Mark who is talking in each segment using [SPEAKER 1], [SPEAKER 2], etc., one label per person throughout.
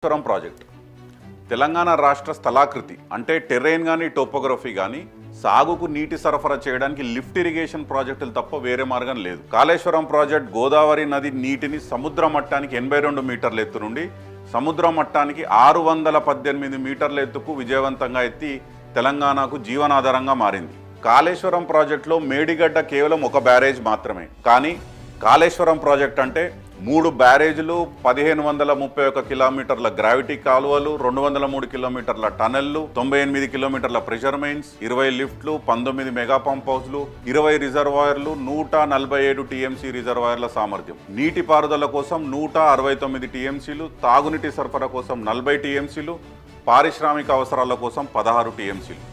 [SPEAKER 1] Kaleshwaram project Telangana రాష్ట్ర స్థలాకృతి అంటే టెర్రెయిన్ కానీ టోపోగ్రఫీ కానీ సాగుకు నీటి సరఫరా చేయడానికి లిఫ్ట్ ఇరిగేషన్ ప్రాజెక్టులు తప్ప వేరే మార్గం లేదు. కాళేశ్వరం ప్రాజెక్ట్ గోదావరి నది నీటిని సముద్ర మట్టానికి 82 మీటర్ల ఎత్తు నుండి సముద్ర మట్టానికి 618 మీటర్ల ఎత్తుకు విజయవంతంగా ఎత్తి తెలంగాణకు జీవనాధారంగా మారింది. కాళేశ్వరం ప్రాజెక్టులో మేడిగడ్డ కేవలం ఒక బ్యారేజ్ మాత్రమే. కానీ కాళేశ్వరం ప్రాజెక్ట్ అంటే 3 బ్యారేజీలు, 1531 కిలోమీటర్ల గ్రావిటీ కాలువలు, 203 కిలోమీటర్ల టనెళ్లు, 98 కిలోమీటర్ల ప్రెషర్ మెయిన్స్, 20 లిఫ్ట్లు, 19 మెగా పంప్ హౌస్లు, 20 రిజర్వాయర్లు, 147 టీఎంసీ రిజర్వాయర్ల సామర్థ్యం, నీటిపారుదల కోసం 169 టీఎంసీలు, తాగునీటి సరఫరా కోసం 40 టీఎంసీలు, పారిశ్రామిక అవసరాల కోసం 16 టీఎంసీలు,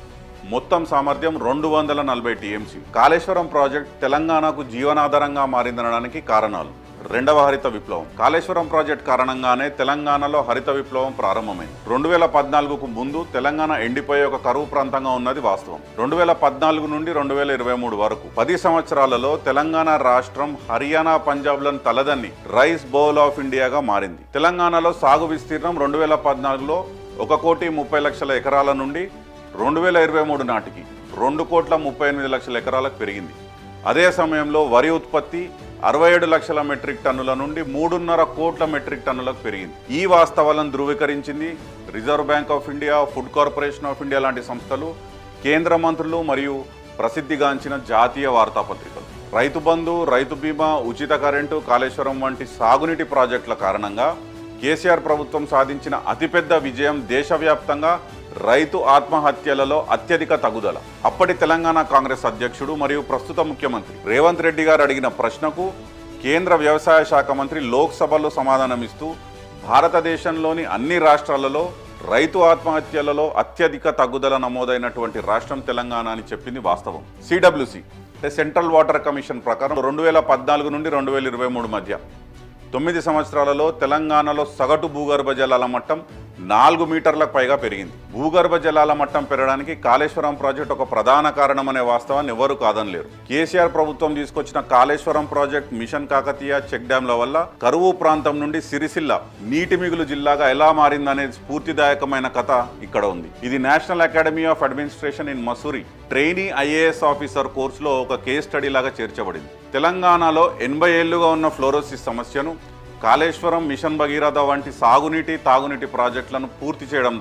[SPEAKER 1] మొత్తం సామర్థ్యం 240 టీఎంసీ. కాళేశ్వరం ప్రాజెక్ట్ తెలంగాణకు జీవనాధారంగా మారిందనడానికి కారణాలు. రెండవ హరిత విప్లవం. కాళేశ్వరం ప్రాజెక్ట్ కారణంగానే తెలంగాణలో హరిత విప్లవం ప్రారంభమైంది. 2014కు ముందు తెలంగాణ ఎండిపోయే ఒక కరువు ప్రాంతంగా ఉన్నది వాస్తవం. 2014 నుండి 2023 వరకు 10 సంవత్సరాలలో తెలంగాణ రాష్ట్రం హర్యానా, పంజాబ్లను తలదన్ని రైస్ బౌల్ ఆఫ్ ఇండియాగా మారింది. తెలంగాణలో సాగు విస్తీర్ణం 2014లో 1,30,00,000 ఎకరాల నుండి 2023 నాటికి 2,38,00,000 ఎకరాలకు పెరిగింది. అదే సమయంలో వరి ఉత్పత్తి 67 లక్షల మెట్రిక్ టన్నుల నుండి 3.5 కోట్ల మెట్రిక్ టన్నులకు పెరిగింది. ఈ వాస్తవాలను ధృవీకరించింది Reserve Bank of India, Food Corporation of India లాంటి సంస్థలు, కేంద్ర మంత్రులు మరియు ప్రసిద్ధిగాంచిన జాతీయ వార్తాపత్రికలు. రైతు బంధు, రైతు బీమా, ఉచిత కరెంటు, కాళేశ్వరం వంటి సాగునీటి ప్రాజెక్టుల కారణంగా కేసీఆర్ ప్రభుత్వం సాధించిన అతిపెద్ద విజయం దేశవ్యాప్తంగా రైతు ఆత్మహత్యలలో అత్యధిక తగ్గుదల. అప్పటి తెలంగాణ కాంగ్రెస్ అధ్యక్షుడు మరియు ప్రస్తుత ముఖ్యమంత్రి రేవంత్ రెడ్డి గారు అడిగిన ప్రశ్నకు కేంద్ర వ్యవసాయ శాఖ మంత్రి లోక్సభలో సమాధానమిస్తూ భారతదేశంలోని అన్ని రాష్ట్రాలలో రైతు ఆత్మహత్యలలో అత్యధిక తగ్గుదల నమోదైనటువంటి రాష్ట్రం తెలంగాణ అని చెప్పింది వాస్తవం. సిడబ్ల్యూసి అంటే సెంట్రల్ వాటర్ కమిషన్ ప్రకారం 2014 నుండి 2023 మధ్య 9 సంవత్సరాలలో తెలంగాణలో సగటు భూగర్భ జలాల మట్టం 4 మీటర్లకు పైగా పెరిగింది. భూగర్భ జలాల మట్టం పెరగడానికి కాళేశ్వరం ప్రాజెక్ట్ ఒక ప్రధాన కారణం అనే వాస్తవాన్ని ఎవరూ కాదనలేరు. కేసీఆర్ ప్రభుత్వం తీసుకొచ్చిన Kaleshwaram project, Mission Kakatiya, check డ్యాంల వల్ల కరువు ప్రాంతం నుండి సిరిసిల్ల నీటి మిగులు జిల్లాగా ఎలా మారిందనే స్ఫూర్తిదాయకమైన కథ ఇక్కడ ఉంది. ఇది national academy of administration in Mussoorie trainee IAS officer కోర్సులో ఒక కేస్ స్టడీ లాగా చేర్చబడింది. తెలంగాణలో 80 ఏళ్లుగా ఉన్న ఫ్లోరోసిస్ సమస్యను కాళేశ్వరం, మిషన్ భగీరథ వంటి సాగునీటి, తాగునీటి ప్రాజెక్టులను పూర్తి చేయడం